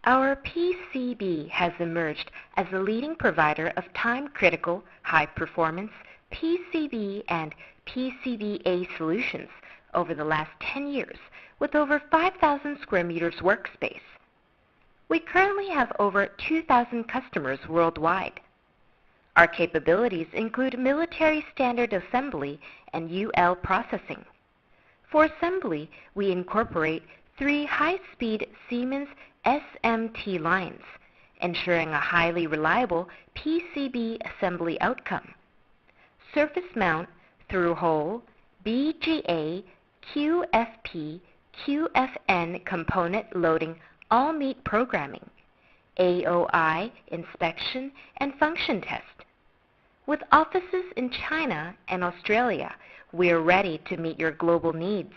Our PCB has emerged as the leading provider of time-critical, high-performance PCB and PCBA solutions over the last 10 years with over 5,000 square meters workspace. We currently have over 2,000 customers worldwide. Our capabilities include military standard assembly and UL processing. For assembly, we incorporate 3 high-speed Siemens SMT lines, ensuring a highly reliable PCB assembly outcome. Surface mount, through-hole, BGA, QFP, QFN component loading all meet programming, AOI inspection, and function test. With offices in China and Australia, we are ready to meet your global needs.